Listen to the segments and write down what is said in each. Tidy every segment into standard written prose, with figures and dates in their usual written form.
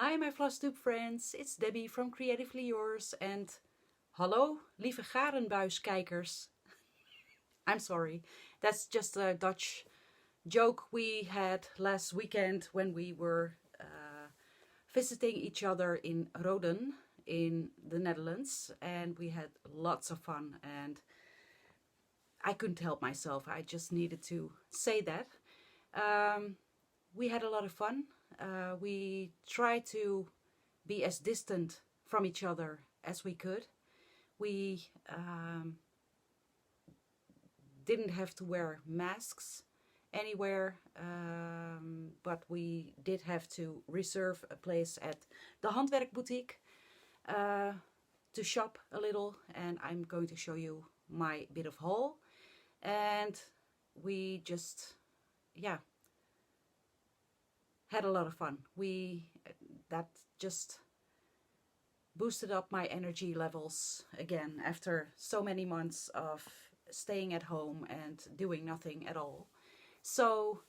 Hi my Flosstube friends, it's Debbie from Creatively Yours and hallo lieve garenbuiskijkers. I'm sorry, that's just a Dutch joke we had last weekend when we were visiting each other in Roden in the Netherlands, and we had lots of fun and I couldn't help myself. I just needed to say that. We had a lot of fun. We tried to be as distant from each other as we could. We didn't have to wear masks anywhere, but we did have to reserve a place at the Handwerkboutique to shop a little, and I'm going to show you my bit of haul. And we just, yeah, had a lot of fun. That just boosted up my energy levels again after so many months of staying at home and doing nothing at all. So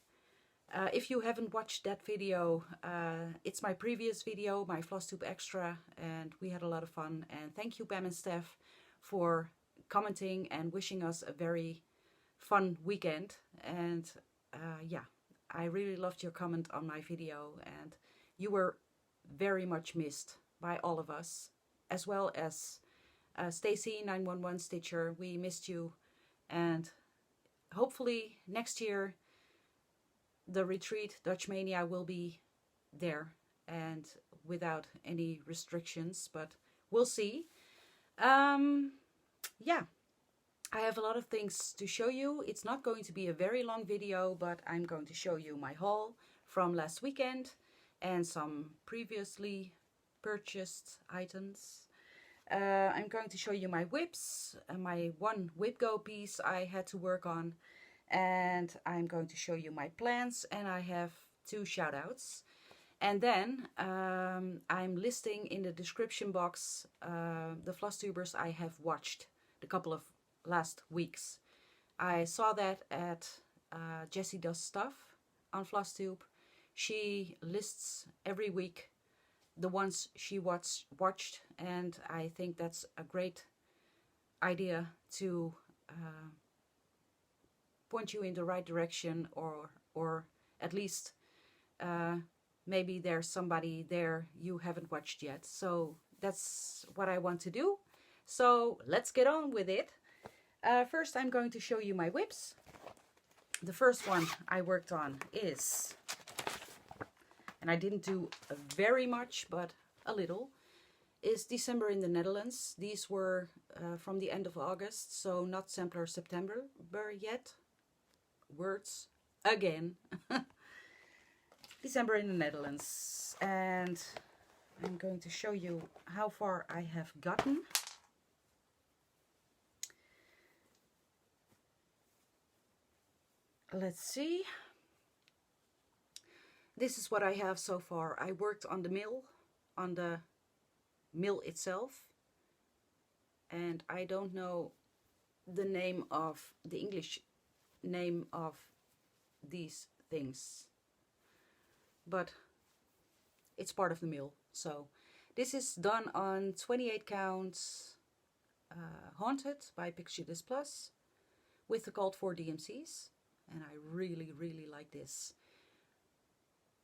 if you haven't watched that video, it's my previous video, my Flosstube Extra, and we had a lot of fun. And thank you, Pam and Steph, for commenting and wishing us a very fun weekend. And yeah, I really loved your comment on my video, and you were very much missed by all of us, as well as Stacy 911 Stitcher. We missed you, and hopefully next year the retreat Dutch Mania will be there and without any restrictions, but we'll see. Yeah, I have a lot of things to show you. It's not going to be a very long video, but I'm going to show you my haul from last weekend and some previously purchased items. I'm going to show you my whips, my one whip go piece I had to work on, and I'm going to show you my plans, and I have 2 shout outs. And then I'm listing in the description box the Flosstubers I have watched the couple of last weeks. I saw that at Jessie Does Stuff on Flosstube. She lists every week the ones she watched, and I think that's a great idea to point you in the right direction, or at least maybe there's somebody there you haven't watched yet. So that's what I want to do. So let's get on with it. First I'm going to show you my whips. The first one I worked on is, and I didn't do very much, but a little, is December in the Netherlands. These were from the end of August, so not sampler September yet. Words again. December in the Netherlands. And I'm going to show you how far I have gotten. Let's see. This is what I have so far. I worked on the mill itself, and I don't know the name of the English name of these things, but it's part of the mill. So this is done on 28 counts Haunted by Pixie Plus with the Called for DMCs. And I really like this.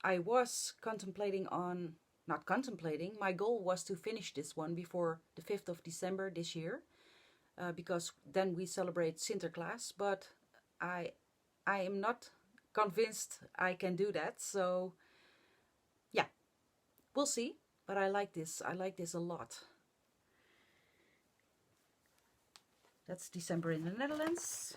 I was contemplating on, not contemplating, my goal was to finish this one before the 5th of December this year, because then we celebrate Sinterklaas, but I am not convinced I can do that. So yeah, we'll see, but I like this a lot. That's December in the Netherlands.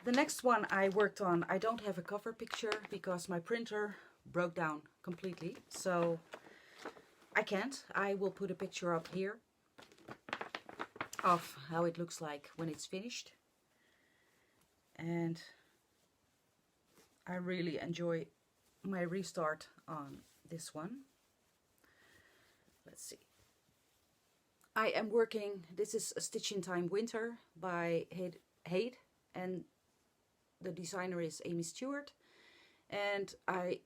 The next one I worked on, I don't have a cover picture because my printer broke down completely, so I can't. I will put a picture up here of how it looks like when it's finished. And I really enjoy my restart on this one. Let's see. I am working, this is a Stitch in Time Winter by HAED, and the designer is Aimee Stewart, And I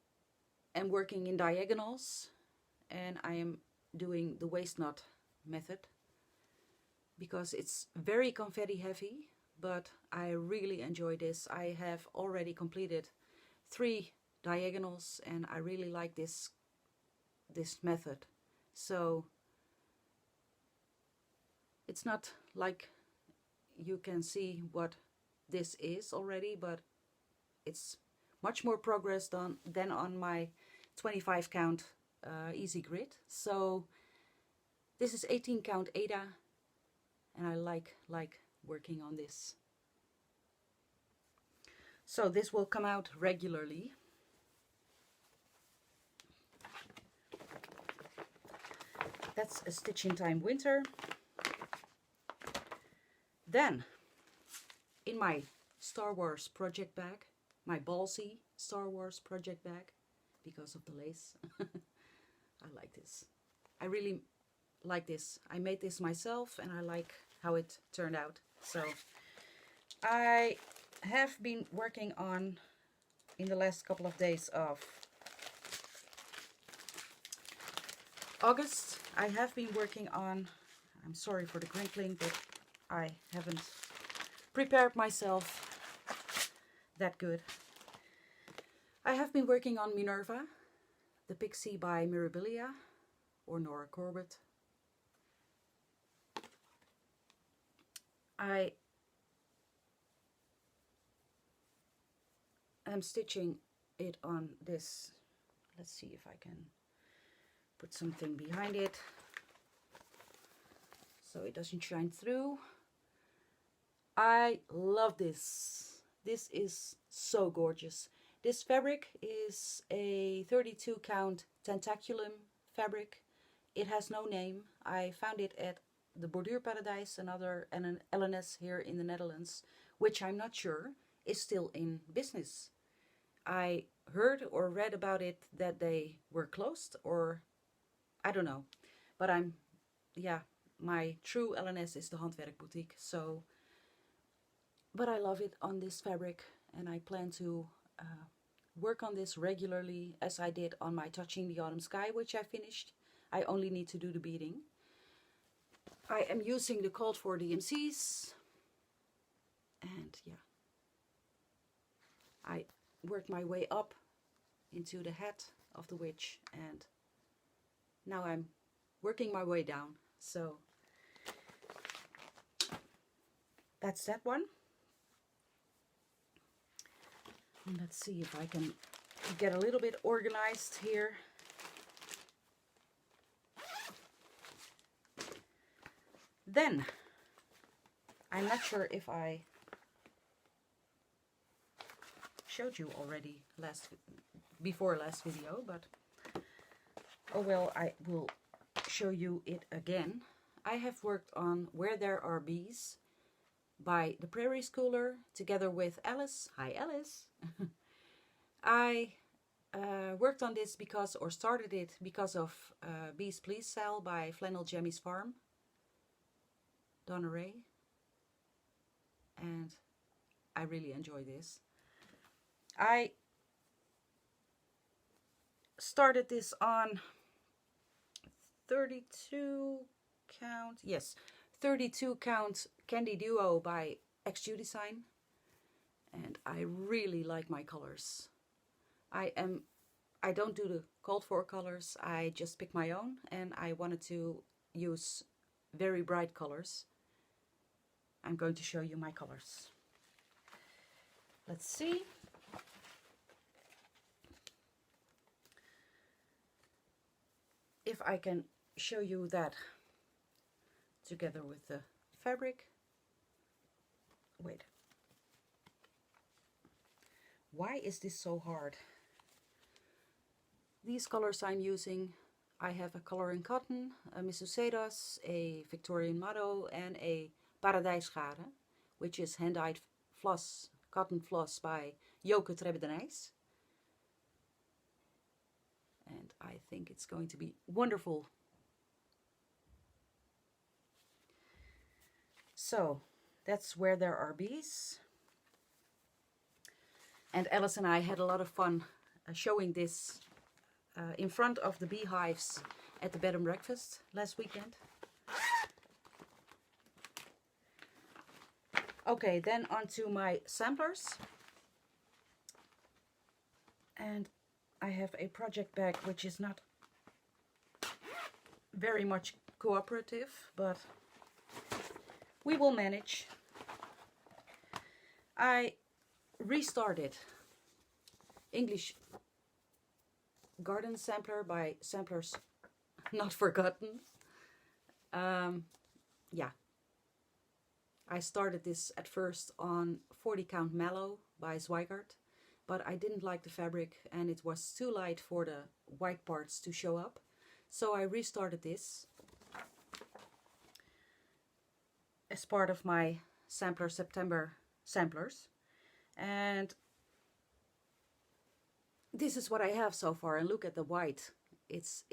am working in diagonals, and I am doing the waist knot method because it's very confetti heavy, but I really enjoy this. I have already completed 3 diagonals and I really like this method. So it's not like you can see what this is already, but it's much more progress than on my 25 count easy grid. So this is 18 count Aida, and I like working on this. So this will come out regularly. That's a Stitch in Time Winter. Then, in my Star Wars project bag, my ballsy Star Wars project bag, because of the lace. I like this. I really like this. I made this myself and I like how it turned out. So I have been working on, in the last couple of days of August, I have been working on, I'm sorry for the crinkling, but I haven't prepared myself that good. I have been working on Minerva, the Pixie by Mirabilia, or Nora Corbett. I am stitching it on this. Let's see if I can put something behind it so it doesn't shine through. I love this. This is so gorgeous. This fabric is a 32 count Tentaculum fabric. It has no name. I found it at the Borduurparadijs, an LNS here in the Netherlands, which I'm not sure is still in business. I heard or read about it that they were closed, or I don't know. But my true LNS is the Handwerk Boutique. So, but I love it on this fabric, and I plan to work on this regularly, as I did on my Touching the Autumn Sky, which I finished. I only need to do the beading. I am using the called for DMCs, and yeah, I worked my way up into the head of the witch, and now I'm working my way down. So that's that one. And let's see if I can get a little bit organized here. Then, I'm not sure if I showed you already before last video, but oh well, I will show you it again. I have worked on Where There Are Bees by the Prairie Schooler together with Alice. Hi Alice! I worked on this started it because of Bees Please Sell by Flannel Jemmy's Farm, Donna Ray, and I really enjoy this. I started this on 32 count Candy Duo by xjudesign, and I really like my colors. I don't do the called for colors, I just pick my own, and I wanted to use very bright colors. I'm going to show you my colors. Let's see. If I can show you that together with the fabric. Wait. Why is this so hard? These colors I'm using, I have a color in cotton, a Missus Sedas, a Victorian Motto, and a Paradijsgaren, which is hand-dyed floss, cotton floss by Joke Trebedenijs. And I think it's going to be wonderful. So that's Where There Are Bees. And Alice and I had a lot of fun showing this in front of the beehives at the bed and breakfast last weekend. Okay, then onto my samplers. And I have a project bag which is not very much cooperative, but we will manage. I restarted English Garden Sampler by Samplers Not Forgotten. Yeah, I started this at first on 40 Count Mallow by Zweigart, but I didn't like the fabric and it was too light for the white parts to show up. So I restarted this as part of my Sampler September samplers. And this is what I have so far, and look at the white. This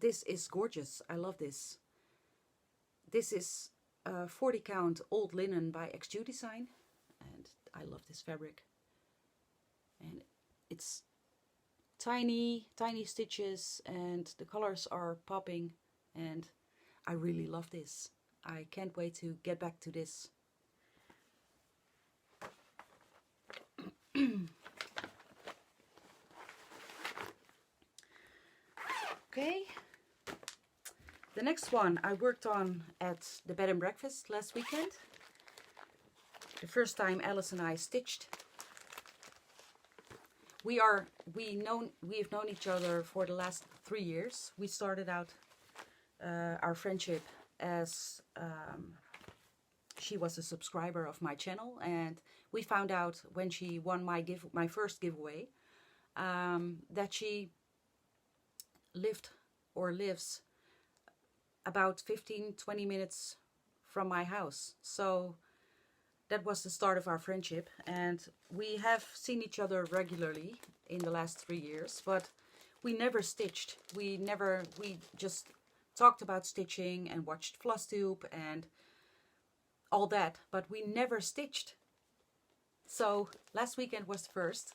is gorgeous. I love this. This is 40 count old linen by xjudesign, and I love this fabric. And it's tiny stitches, and the colors are popping, and I really love this. I can't wait to get back to this. Okay, the next one I worked on at the bed and breakfast last weekend. The first time Alice and I stitched. We've known each other for the last 3 years. We started out our friendship as she was a subscriber of my channel, and we found out when she won my first giveaway that she lives about 15-20 minutes from my house. So that was the start of our friendship, and we have seen each other regularly in the last 3 years, but we never stitched. We just talked about stitching and watched Flosstube and all that, but we never stitched. So last weekend was the first.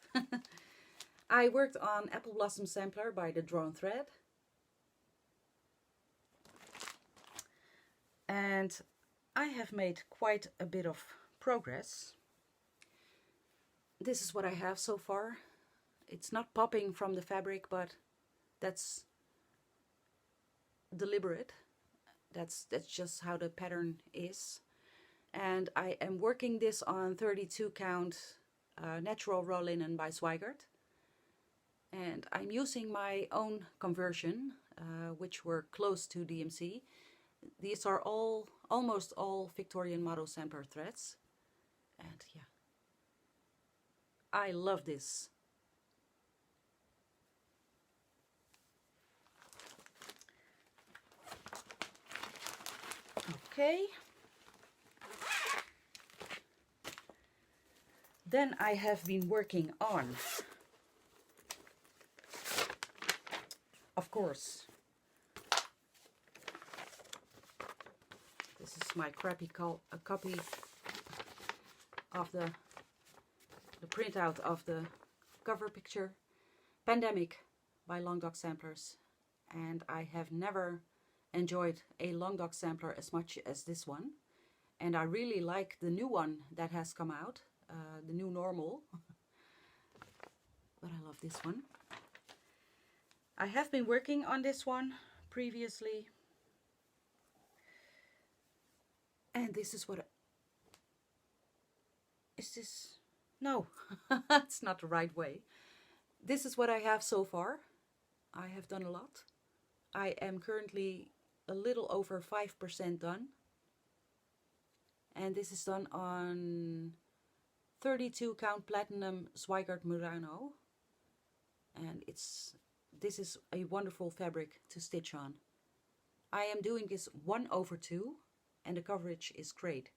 I worked on Apple Blossom Sampler by the Drawn Thread. And I have made quite a bit of progress. This is what I have so far. It's not popping from the fabric, but that's deliberate. That's just how the pattern is. And I am working this on 32 count natural raw linen by Zweigart. And I'm using my own conversion, which were close to DMC. These are almost all Victorian Motto sampler threads. And yeah, I love this. Okay. Then I have been working on, of course, this is my crappy copy of the printout of the cover picture, Pandemic by Long Dog Samplers. And I have never enjoyed a Long Dog sampler as much as this one. And I really like the new one that has come out. The new normal, but I love this one. I have been working on this one previously, and this is what is this? No, it's not the right way. This is what I have so far. I have done a lot. I am currently a little over 5% done, and this is done on 32 count Platinum Murano, and this is a wonderful fabric to stitch on. I am doing this 1/2, and the coverage is great.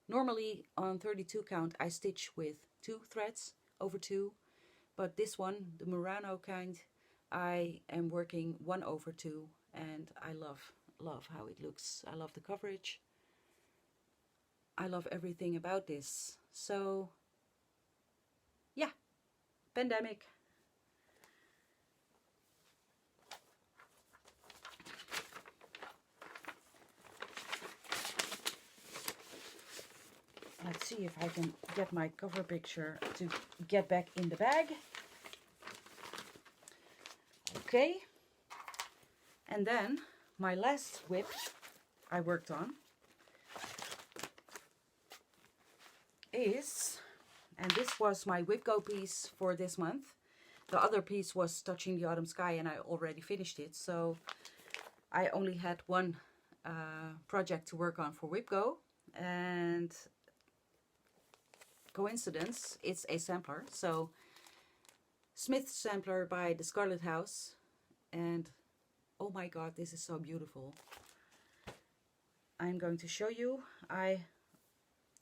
Normally on 32 count I stitch with 2 threads over 2, but this one, the Murano kind, I am working 1/2, and I love how it looks. I love the coverage. I love everything about this. So yeah, pandemic. Let's see if I can get my cover picture to get back in the bag. Okay. And then my last whip I worked on is, and this was my whip go piece for this month. The other piece was Touching the Autumn Sky, and I already finished it. So I only had one project to work on for whip go, and coincidence, it's a sampler. So Smith sampler by the Scarlet House, and oh my god, this is so beautiful. I'm going to show you. I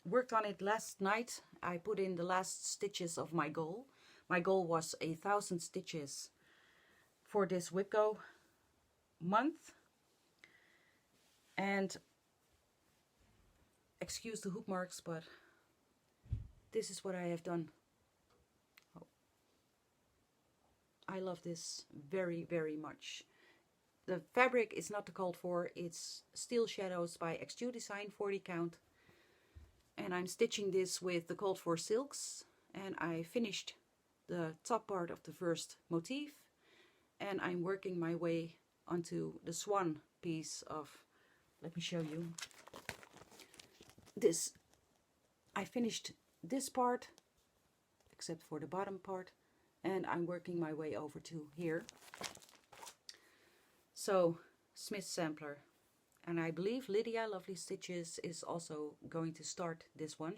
worked on it last night. I put in the last stitches of my goal. My goal was 1,000 stitches for this whip go month. And excuse the hook marks, but this is what I have done. Oh. I love this very, very much. The fabric is not the called for, it's Steel Shadows by xjudesign 40 count. And I'm stitching this with the called for silks. And I finished the top part of the first motif. And I'm working my way onto the swan piece of, let me show you. This, I finished this part, except for the bottom part. And I'm working my way over to here. So, Smith sampler, and I believe Lydia Lovely Stitches is also going to start this one.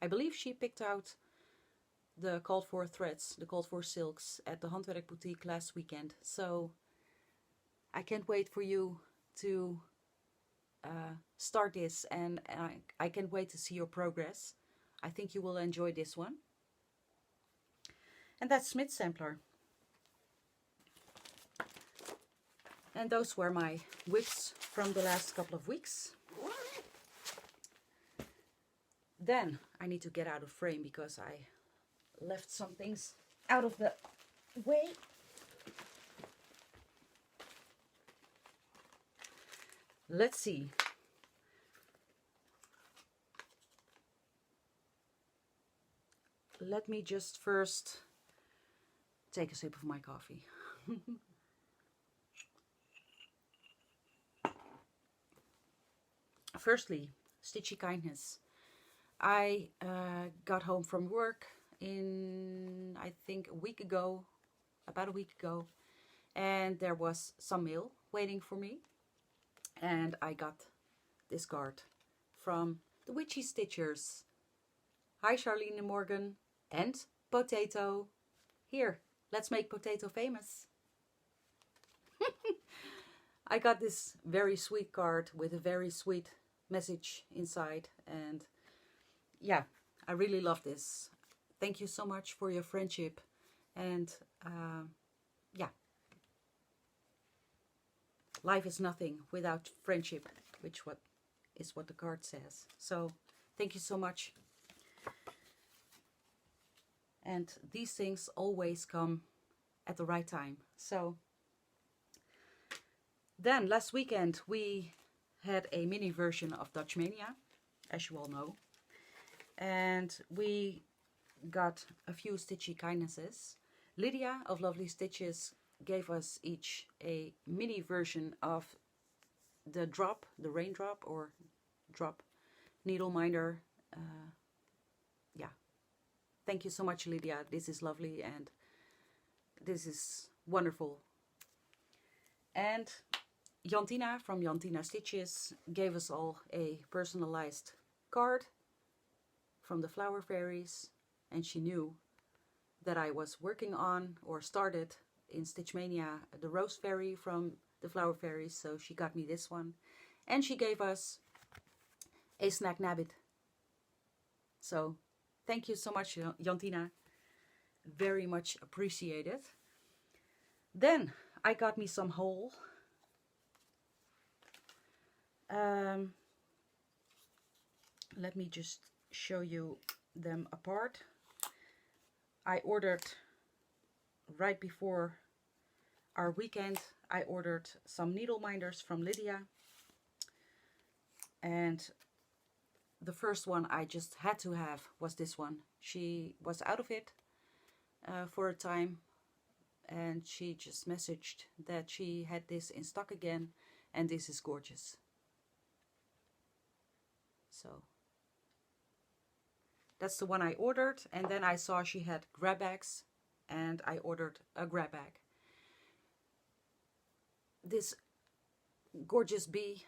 I believe she picked out the called for threads, the called for silks at the Handwerk Boutique last weekend. So I can't wait for you to start this, and I can't wait to see your progress. I think you will enjoy this one. And that's Smith sampler. And those were my whips from the last couple of weeks. Then I need to get out of frame because I left some things out of the way. Let's see. Let me just first take a sip of my coffee. Firstly, Stitchy Kindness. I got home from work in, I think, about a week ago, and there was some mail waiting for me, and I got this card from the Witchy Stitchers. Hi Charlene and Morgan, and Potato. Here, let's make Potato famous. I got this very sweet card with a very sweet message inside, and yeah, I really love this. Thank you so much for your friendship, and yeah, life is nothing without friendship, which is what the card says. So thank you so much. And these things always come at the right time. So then last weekend we had a mini version of Dutch Mania, as you all know. And we got a few Stitchy Kindnesses. Lydia of Lovely Stitches gave us each a mini version of the raindrop or drop needle minder. Yeah. Thank you so much, Lydia. This is lovely and this is wonderful. And Jantina from Jantina Stitches gave us all a personalized card from the Flower Fairies, and she knew that I was working on or started in Stitch Mania the Rose Fairy from the Flower Fairies, so she got me this one, and she gave us a Snack Nabbit. So thank you so much, Jantina, very much appreciated. Then I got me some whole. Let me just show you them apart. I ordered right before our weekend, I ordered some needle minders from Lydia. And the first one I just had to have was this one. She was out of it for a time, and she just messaged that she had this in stock again, and this is gorgeous. So that's the one I ordered, and then I saw she had grab bags, and I ordered a grab bag. This gorgeous bee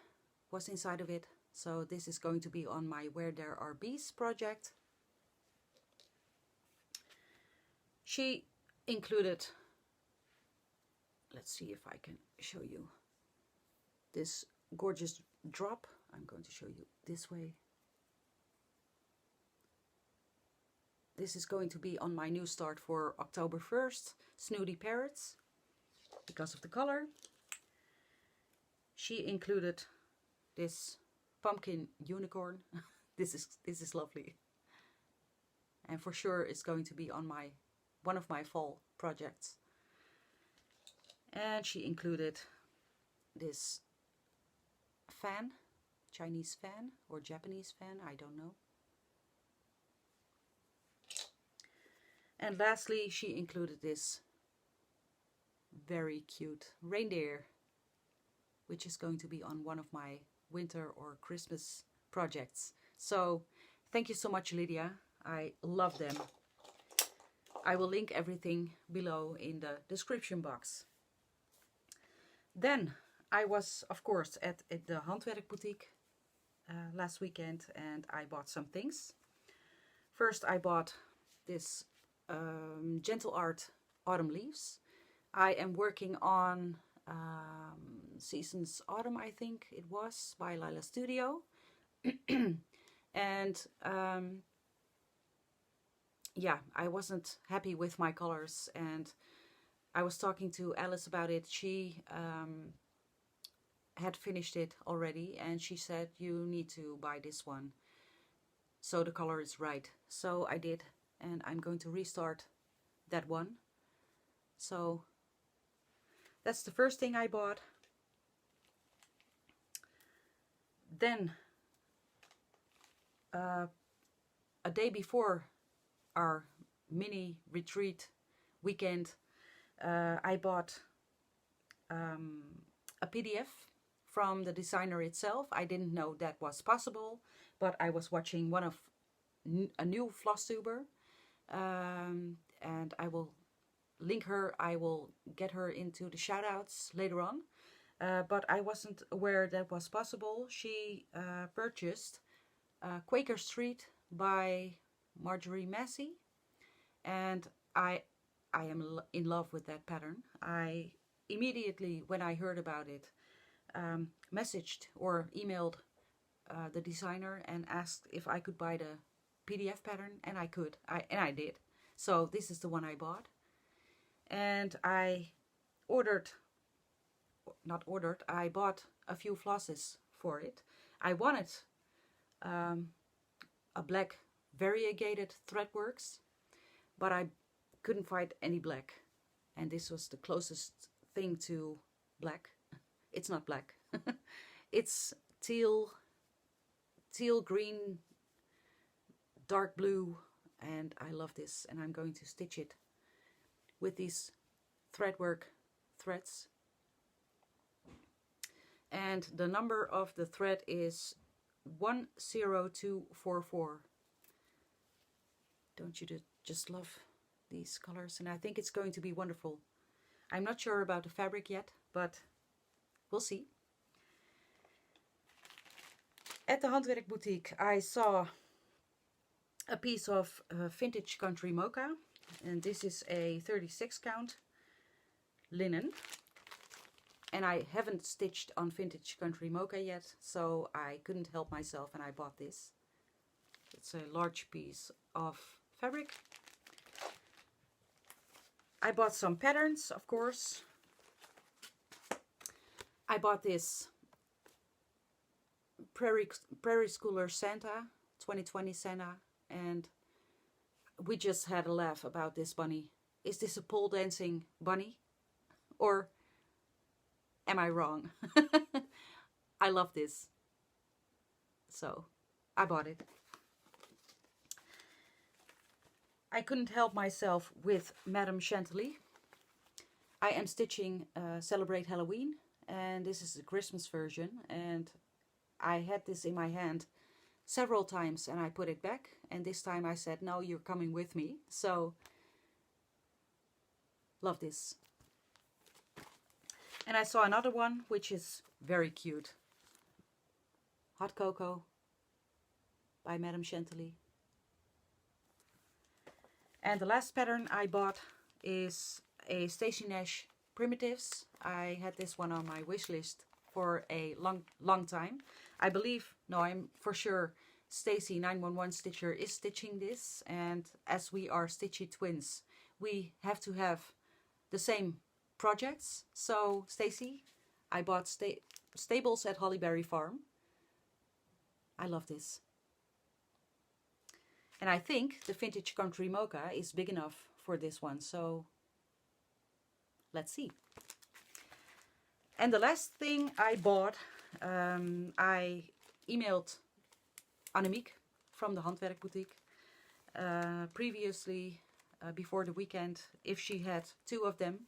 was inside of it, so this is going to be on my Where There Are Bees project. She included, let's see if I can show you, this gorgeous drop. I'm going to show you this way. This is going to be on my new start for October 1st, Snooty Parrots, because of the color. She included this pumpkin unicorn. This is lovely. And for sure it's going to be on one of my fall projects. And she included this fan, Chinese fan or Japanese fan, I don't know. And lastly, she included this very cute reindeer, which is going to be on one of my winter or Christmas projects. So thank you so much, Lydia. I love them. I will link everything below in the description box. Then I was, of course, at the Handwerk Boutique last weekend, and I bought some things. First I bought this Gentle Art Autumn Leaves. I am working on Seasons Autumn, I think it was, by Lila Studio. And yeah, I wasn't happy with my colors, and I was talking to Alice about it. She had finished it already, and she said, you need to buy this one so the color is right. So I did, and I'm going to restart that one. So that's the first thing I bought. Then a day before our mini retreat weekend, I bought a PDF from the designer itself. I didn't know that was possible, but I was watching a new Flosstuber, and I will link her. I will get her into the shoutouts later on, but I wasn't aware that was possible. She purchased Quaker Street by Marjorie Massey, and I am in love with that pattern. I immediately, when I heard about it, messaged or emailed the designer and asked if I could buy the PDF pattern, and I could. And I did. So this is the one I bought. And I I bought a few flosses for it. I wanted a black variegated threadworks, but I couldn't find any black, and this was the closest thing to black. It's not black. It's teal green, dark blue, and I love this, and I'm going to stitch it with these threadwork threads. And the number of the thread is 10244. Don't you just love these colors? And I think it's going to be wonderful. I'm not sure about the fabric yet, but we'll see. At the Handwerk Boutique, I saw a piece of vintage country mocha, and this is a 36 count linen. And I haven't stitched on vintage country mocha yet, so I couldn't help myself and I bought this. It's a large piece of fabric. I bought some patterns, of course. I bought this Prairie Schooler Santa, 2020 Santa, and we just had a laugh about this bunny. Is this a pole dancing bunny? Or am I wrong? I love this. So I bought it. I couldn't help myself with Madame Chantilly. I am stitching Celebrate Halloween, and this is the Christmas version, and I had this in my hand several times and I put it back, and this time I said, no, you're coming with me. So love this. And I saw another one which is very cute. Hot Cocoa by Madame Chantilly. And the last pattern I bought is a Stacey Nash Primitives. I had this one on my wish list for a long time. I believe, no, I'm for sure Stacey 911 Stitcher is stitching this, and as we are Stitchy twins, we have to have the same projects. So Stacey, I bought Stables at Hollyberry Farm. I love this. And I think the Vintage Country Mocha is big enough for this one, so let's see. And the last thing I bought, I emailed Annemiek from the Handwerk Boutique previously, before the weekend, if she had 2 of them.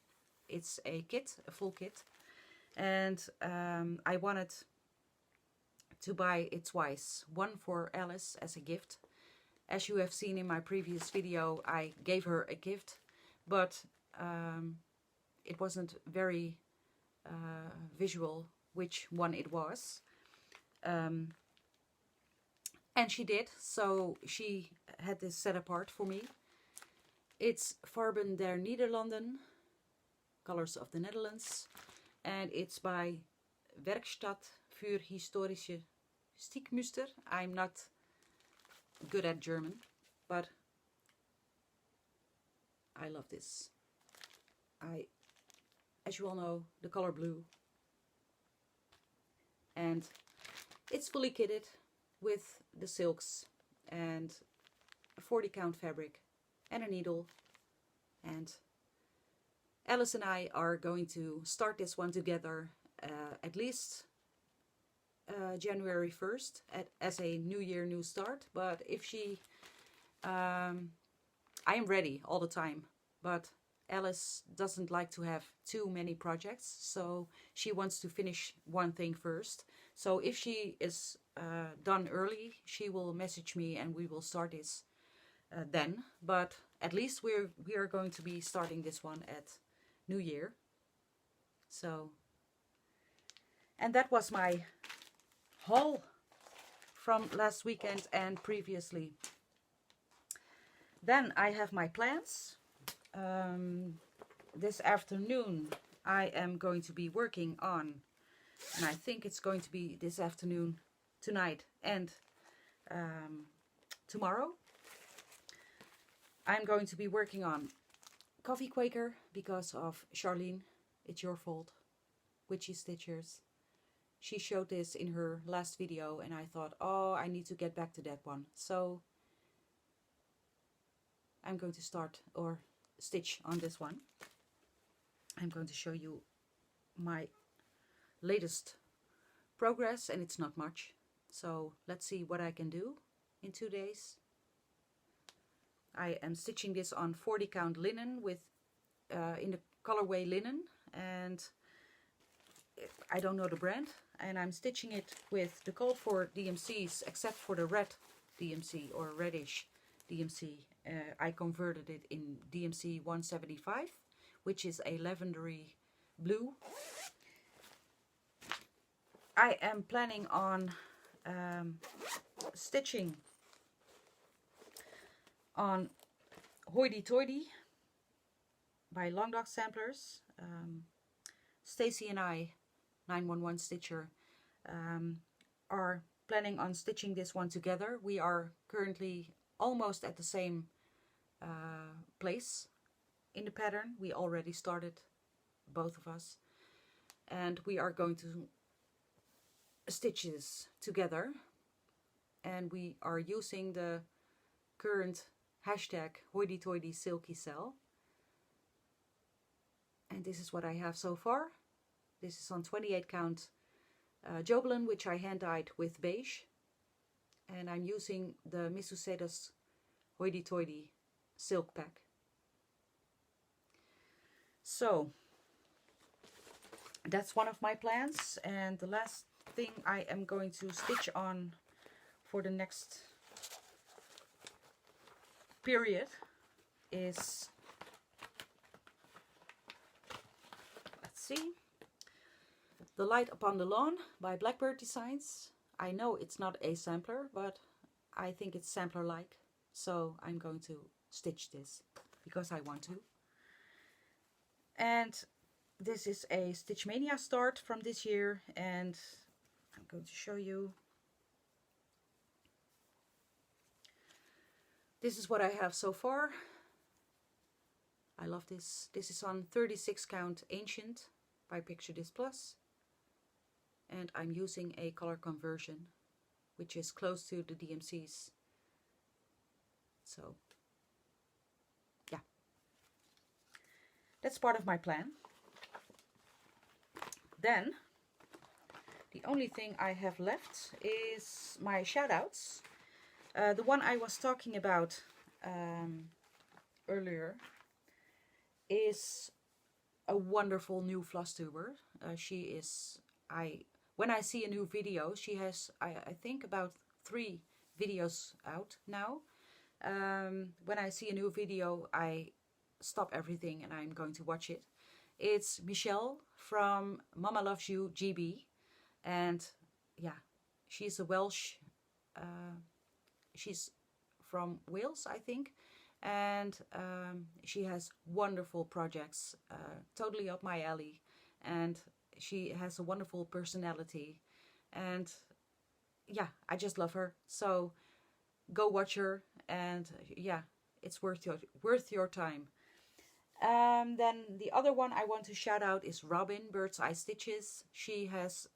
It's a kit, a full kit. And I wanted to buy it twice. One for Alice as a gift. As you have seen in my previous video, I gave her a gift, but it wasn't very visual which one it was. And she did, so she had this set apart for me. It's Farben der Nederlanden, Colors of the Netherlands, and it's by Werkstatt für Historische Stiekmuster. I'm not good at German, but I love this. As you all know, the color blue, and it's fully kitted with the silks and a 40 count fabric and a needle, and Alice and I are going to start this one together at least January 1st as a new year, new start. But if she, I am ready all the time, but Alice doesn't like to have too many projects, so she wants to finish one thing first. So if she is done early, she will message me and we will start this then. But at least we are going to be starting this one at New Year. So, and that was my haul from last weekend and previously. Then I have my plans. This afternoon I am going to be working on, and I think it's going to be this afternoon, tonight, and tomorrow. I'm going to be working on Coffee Quaker because of Charlene. It's your fault. Witchy Stitchers. She showed this in her last video and I thought, oh, I need to get back to that one. So I'm going to start or stitch on this one. I'm going to show you my latest progress, and it's not much. So let's see what I can do in 2 days. I am stitching this on 40 count linen with in the colorway linen, and I don't know the brand, and I'm stitching it with the call for DMCs except for the red DMC or reddish DMC. I converted it in DMC 175, which is a lavendery blue. I am planning on stitching on Hoity Toity by Long Dog Samplers. Stacey and I, 911 Stitcher, are planning on stitching this one together. We are currently almost at the same place in the pattern. We already started, both of us, and we are going to stitch this together, and we are using the current hashtag hoity-toity silky cell. And this is what I have so far. This is on 28 count Jobelin, which I hand dyed with beige. And I'm using the Missus Sedas hoity-toity silk pack. So that's one of my plans, and the last thing I am going to stitch on for the next period is, let's see, The Light Upon the Lawn by Blackbird Designs. I know it's not a sampler, but I think it's sampler-like, so I'm going to stitch this because I want to. And this is a Stitch Mania start from this year, and I'm going to show you. This is what I have so far. I love this. This is on 36 count Ancient by Picture This Plus. And I'm using a color conversion, which is close to the DMCs. So, yeah. That's part of my plan. Then, the only thing I have left is my shoutouts. The one I was talking about earlier is a wonderful new Flosstuber. She is, when I see a new video, she has, I think, about 3 videos out now. When I see a new video, I stop everything and I'm going to watch it. It's Michelle from Mama Loves You GB, and yeah, she's a Welsh, she's from Wales, I think, and she has wonderful projects, totally up my alley, and she has a wonderful personality, and yeah, I just love her. So go watch her, and yeah, it's worth your time. Then the other one I want to shout out is Robin Bird's Eye Stitches. She has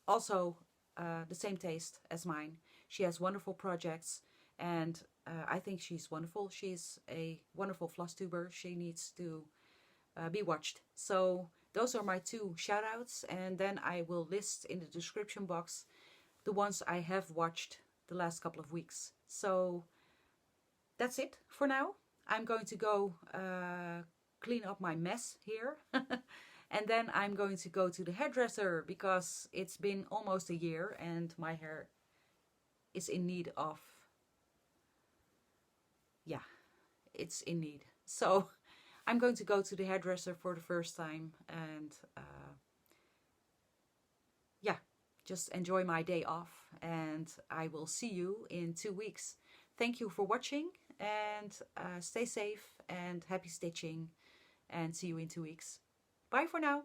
also the same taste as mine. She has wonderful projects, and I think she's wonderful. She's a wonderful Flosstuber. She needs to be watched. So those are my 2 shout outs, and then I will list in the description box the ones I have watched the last couple of weeks. So that's it for now. I'm going to go clean up my mess here. And then I'm going to go to the hairdresser because it's been almost a year and my hair is in need of, yeah, it's in need. So I'm going to go to the hairdresser for the first time and yeah, just enjoy my day off, and I will see you in 2 weeks. Thank you for watching, and stay safe and happy stitching, and see you in 2 weeks. Bye for now.